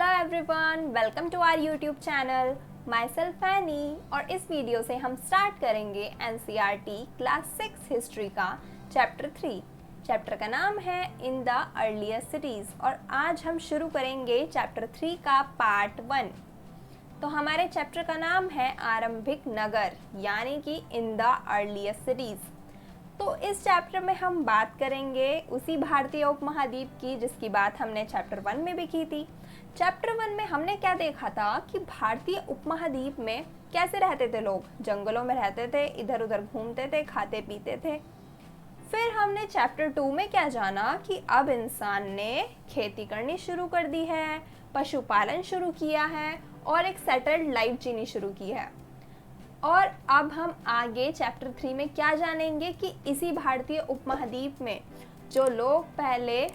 Hello everyone, welcome to our YouTube channel. Myself Annie. और इस video से हम स्टार्ट करेंगे एनसीईआरटी क्लास 6 हिस्ट्री का चैप्टर 3। चैप्टर का नाम है इन द अर्लीस्ट सिटीज़ और आज हम शुरू करेंगे चैप्टर 3 का पार्ट 1। तो हमारे चैप्टर का नाम है आरंभिक नगर यानी कि इन द अर्लीस्ट सिटीज़। तो इस चैप्टर में हम बात करेंगे उसी भारतीय उपमहाद्वीप की जिसकी बात हमने चैप्टर 1 में भी की थी। चैप्टर 1 में हमने क्या देखा था कि भारतीय उपमहाद्वीप में कैसे रहते थे लोग। जंगलों में रहते थे, इधर उधर घूमते थे, खाते पीते थे। फिर हमने चैप्टर 2 में क्या जाना कि अब इंसान ने खेती करनी शुरू कर दी है, पशुपालन शुरू किया है और एक सेटल्ड लाइफ जीनी शुरू की है। और अब हम आगे चैप्टर 3 में क्या जानेंगे कि इसी भारतीय उपमहाद्वीप में जो लोग पहले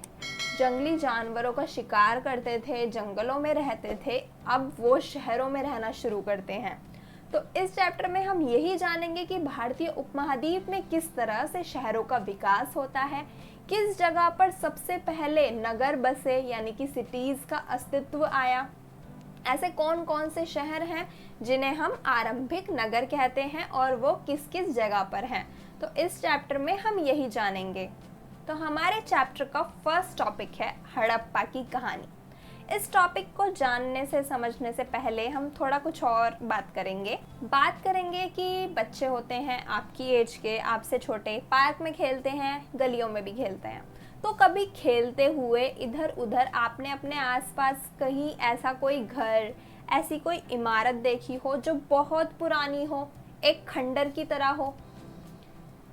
जंगली जानवरों का शिकार करते थे, जंगलों में रहते थे, अब वो शहरों में रहना शुरू करते हैं। तो इस चैप्टर में हम यही जानेंगे कि भारतीय उपमहाद्वीप में किस तरह से शहरों का विकास होता है, किस जगह पर सबसे पहले नगर बसे यानी कि सिटीज़ का अस्तित्व आया, ऐसे कौन कौन से शहर हैं जिन्हें हम आरंभिक नगर कहते हैं और वो किस किस जगह पर हैं। तो इस चैप्टर में हम यही जानेंगे। तो हमारे चैप्टर का फर्स्ट टॉपिक है हड़प्पा की कहानी। इस टॉपिक को जानने से समझने से पहले हम थोड़ा कुछ और बात करेंगे कि बच्चे होते हैं आपकी एज के, आपसे छोटे, पार्क में खेलते हैं, गलियों में भी खेलते हैं। तो कभी खेलते हुए इधर उधर आपने अपने आसपास कहीं ऐसा कोई घर, ऐसी कोई इमारत देखी हो जो बहुत पुरानी हो, एक खंडर की तरह हो।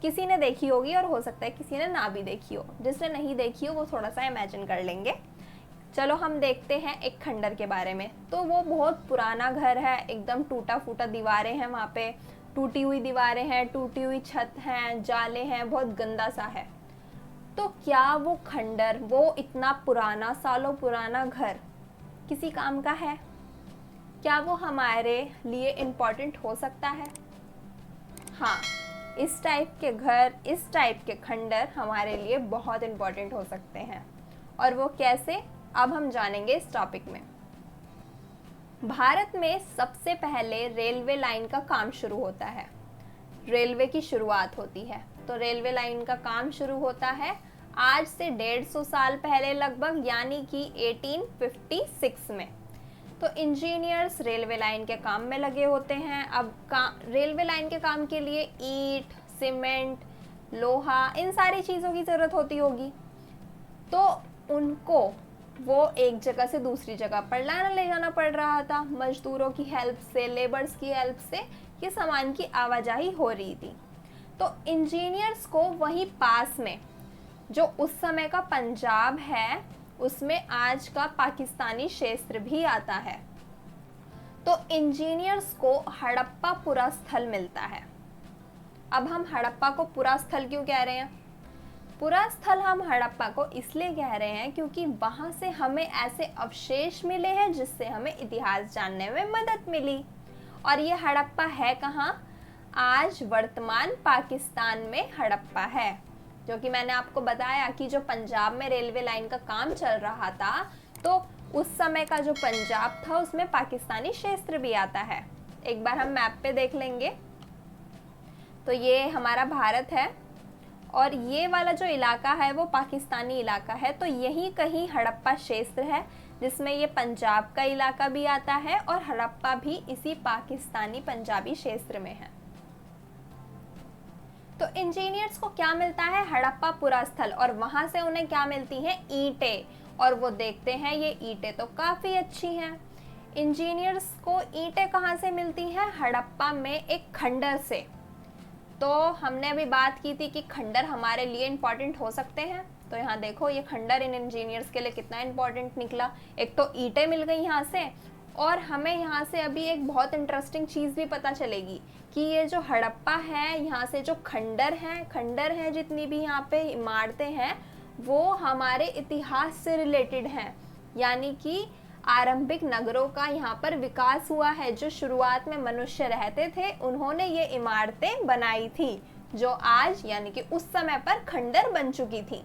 किसी ने देखी होगी और हो सकता है किसी ने ना भी देखी हो। जिसने नहीं देखी हो वो थोड़ा सा इमेजिन कर लेंगे। चलो हम देखते हैं एक खंडर के बारे में। तो वो बहुत पुराना घर है, एकदम टूटा फूटा दीवारें हैं, वहाँ पे टूटी हुई दीवारें हैं, टूटी हुई छत हैं, जाले हैं, बहुत गंदा सा है। तो क्या वो खंडर, वो इतना पुराना, सालों पुराना घर किसी काम का है? क्या वो हमारे लिए इम्पोर्टेंट हो सकता है? हाँ, इस टाइप के घर, इस टाइप के खंडर हमारे लिए बहुत इम्पोर्टेंट हो सकते हैं। और वो कैसे, अब हम जानेंगे इस टॉपिक में। भारत में सबसे पहले रेलवे लाइन का काम शुरू होता है, रेलवे की शुरुआत होती है। तो रेलवे लाइन का काम शुरू होता है आज से 150 साल पहले लगभग, यानी कि 1856 में। तो इंजीनियर्स रेलवे लाइन के काम में लगे होते हैं। अब रेलवे लाइन के काम के लिए ईंट, सीमेंट, लोहा, इन सारी चीज़ों की ज़रूरत होती होगी। तो उनको वो एक जगह से दूसरी जगह पर ले जाना पड़ रहा था। मजदूरों की हेल्प से, लेबर्स की हेल्प से ये सामान की आवाजाही हो रही थी। तो इंजीनियर्स को वहीं पास में जो उस समय का पंजाब है, उसमें आज का पाकिस्तानी क्षेत्र भी आता है। तो इंजीनियर्स को हड़प्पा पुरा स्थल मिलता है। अब हम हड़प्पा को पुरा स्थल क्यों कह रहे हैं? पुरा स्थल हम हड़प्पा को इसलिए कह रहे हैं क्योंकि वहाँ से हमें ऐसे अवशेष मिले हैं जिससे हमें इतिहास जानने में मदद मिली। और ये हड़प्पा है कहाँ? आज वर्तमान पाकिस्तान में हड़प्पा है। जो कि मैंने आपको बताया कि जो पंजाब में रेलवे लाइन का काम चल रहा था, तो उस समय का जो पंजाब था उसमें पाकिस्तानी क्षेत्र भी आता है। एक बार हम मैप पे देख लेंगे। तो ये हमारा भारत है और ये वाला जो इलाका है वो पाकिस्तानी इलाका है। तो यहीं कहीं हड़प्पा क्षेत्र है जिसमें ये पंजाब का इलाका भी आता है और हड़प्पा भी इसी पाकिस्तानी पंजाबी क्षेत्र में है। तो इंजीनियर्स को क्या मिलता है? हड़प्पा पुरा स्थल। और वहां से उन्हें क्या मिलती हैं? ईंटें। और वो देखते हैं ये ईंटें तो काफ़ी अच्छी हैं। इंजीनियर्स को ईंटें कहाँ से मिलती हैं? हड़प्पा में एक खंडर से। तो हमने अभी बात की थी कि खंडर हमारे लिए इम्पॉर्टेंट हो सकते हैं। तो यहाँ देखो ये खंडर इन इंजीनियर्स के लिए कितना इम्पॉर्टेंट निकला। एक तो ईंटें मिल गई यहाँ से, और हमें यहाँ से अभी एक बहुत इंटरेस्टिंग चीज़ भी पता चलेगी कि ये जो हड़प्पा है, यहाँ से जो खंडर हैं, जितनी भी यहाँ पे इमारतें हैं, वो हमारे इतिहास से रिलेटेड हैं। यानी कि आरंभिक नगरों का यहाँ पर विकास हुआ है। जो शुरुआत में मनुष्य रहते थे उन्होंने ये इमारतें बनाई थी जो आज यानी कि उस समय पर खंडर बन चुकी थी।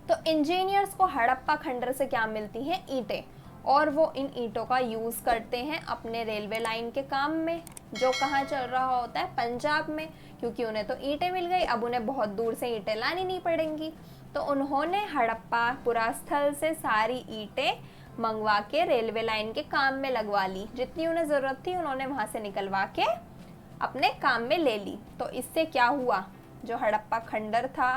तो इंजीनियर्स को हड़प्पा खंडर से क्या मिलती हैं? ईंटें। और वो इन ईंटों का यूज़ करते हैं अपने रेलवे लाइन के काम में, जो कहाँ चल रहा होता है, पंजाब में, क्योंकि उन्हें तो ईंटें मिल गई, अब उन्हें बहुत दूर से ईंटें लानी नहीं पड़ेंगी। तो उन्होंने हड़प्पा पुरास्थल से सारी ईंटें मंगवा के रेलवे लाइन के काम में लगवा ली, जितनी उन्हें ज़रूरत थी उन्होंने वहाँ से निकलवा के अपने काम में ले ली। तो इससे क्या हुआ, जो हड़प्पा खंडर था,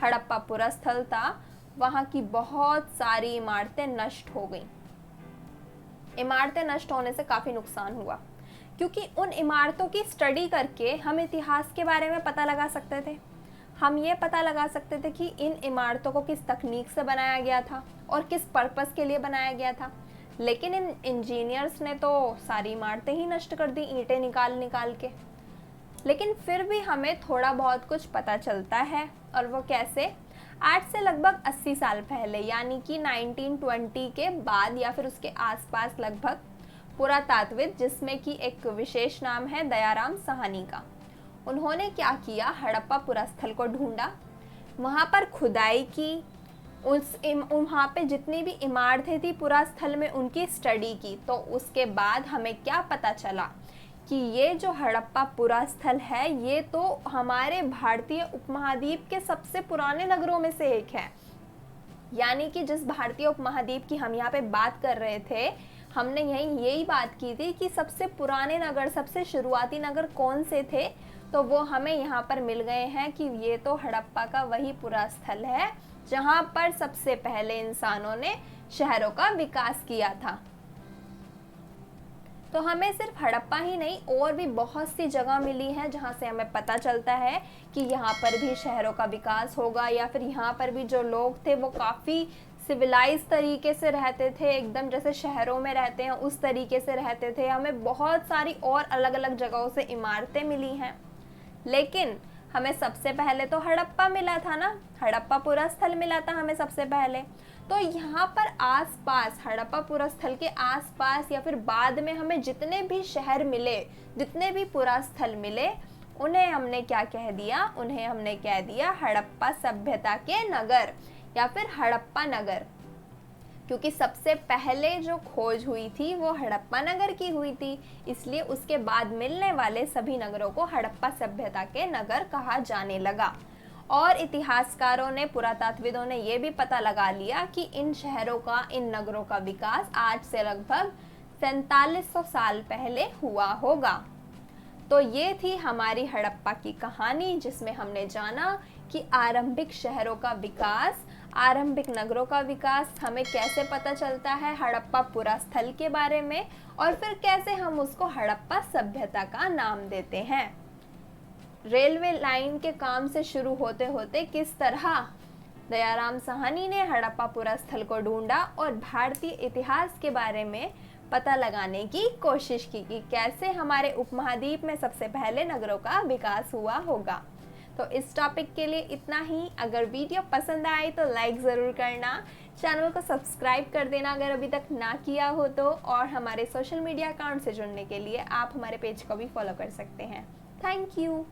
हड़प्पा पुरास्थल था, वहाँ की बहुत सारी इमारतें नष्ट हो गईं। इमारतें नष्ट होने से काफ़ी नुकसान हुआ, क्योंकि उन इमारतों की स्टडी करके हम इतिहास के बारे में पता लगा सकते थे। हम ये पता लगा सकते थे कि इन इमारतों को किस तकनीक से बनाया गया था और किस पर्पस के लिए बनाया गया था। लेकिन इन इंजीनियर्स ने तो सारी इमारतें ही नष्ट कर दी, ईंटें निकाल निकाल के। लेकिन फिर भी हमें थोड़ा बहुत कुछ पता चलता है, और वो कैसे, आज से लगभग 80 साल पहले, यानी कि 1920 के बाद या फिर उसके आसपास लगभग, पुरातात्विद, जिसमें कि एक विशेष नाम है दयाराम साहनी का, उन्होंने क्या किया, हड़प्पा पुरास्थल को ढूंढा, वहाँ पर खुदाई की, वहाँ पे जितनी भी इमारतें थी पुरास्थल में उनकी स्टडी की। तो उसके बाद हमें क्या पता चला कि ये जो हड़प्पा पुरास्थल है ये तो हमारे भारतीय उपमहाद्वीप के सबसे पुराने नगरों में से एक है। यानी कि जिस भारतीय उपमहाद्वीप की हम यहाँ पे बात कर रहे थे, हमने यही बात की थी कि सबसे पुराने नगर, सबसे शुरुआती नगर कौन से थे, तो वो हमें यहाँ पर मिल गए हैं कि ये तो हड़प्पा का वही पुरास्थल है जहाँ पर सबसे पहले इंसानों ने शहरों का विकास किया था। तो हमें सिर्फ हड़प्पा ही नहीं और भी बहुत सी जगह मिली है जहाँ से हमें पता चलता है कि यहाँ पर भी शहरों का विकास होगा, या फिर यहाँ पर भी जो लोग थे वो काफ़ी सिविलाइज तरीके से रहते थे, एकदम जैसे शहरों में रहते हैं उस तरीके से रहते थे। हमें बहुत सारी और अलग अलग जगहों से इमारतें मिली हैं, लेकिन हमें सबसे पहले तो हड़प्पा मिला था ना, हड़प्पा पुरास्थल मिला था हमें सबसे पहले। तो यहाँ पर आसपास, हड़प्पा पुरास्थल के आसपास या फिर बाद में हमें जितने भी शहर मिले, जितने भी पुरास्थल मिले, उन्हें हमने क्या कह दिया, उन्हें हमने कह दिया हड़प्पा सभ्यता के नगर या फिर हड़प्पा नगर, क्योंकि सबसे पहले जो खोज हुई थी वो हड़प्पा नगर की हुई थी, इसलिए उसके बाद मिलने वाले सभी नगरों को हड़प्पा सभ्यता के नगर कहा जाने लगा। और इतिहासकारों ने, पुरातात्विदों ने ये भी पता लगा लिया कि इन शहरों का, इन नगरों का विकास आज से लगभग 4700 साल पहले हुआ होगा। तो ये थी हमारी हड़प्पा की कहानी, जिसमें हमने जाना कि आरंभिक शहरों का विकास, आरंभिक नगरों का विकास हमें कैसे पता चलता है हड़प्पा पुरास्थल के बारे में, और फिर कैसे हम उसको हड़प्पा सभ्यता का नाम देते हैं। रेलवे लाइन के काम से शुरू होते होते किस तरह दयाराम साहनी ने हड़प्पा पुरास्थल को ढूंढा और भारतीय इतिहास के बारे में पता लगाने की कोशिश की कि कैसे हमारे उपमहाद्वीप में सबसे पहले नगरों का विकास हुआ होगा। तो इस टॉपिक के लिए इतना ही। अगर वीडियो पसंद आए तो लाइक ज़रूर करना, चैनल को सब्सक्राइब कर देना अगर अभी तक ना किया हो तो, और हमारे सोशल मीडिया अकाउंट से जुड़ने के लिए आप हमारे पेज को भी फॉलो कर सकते हैं। Thank you.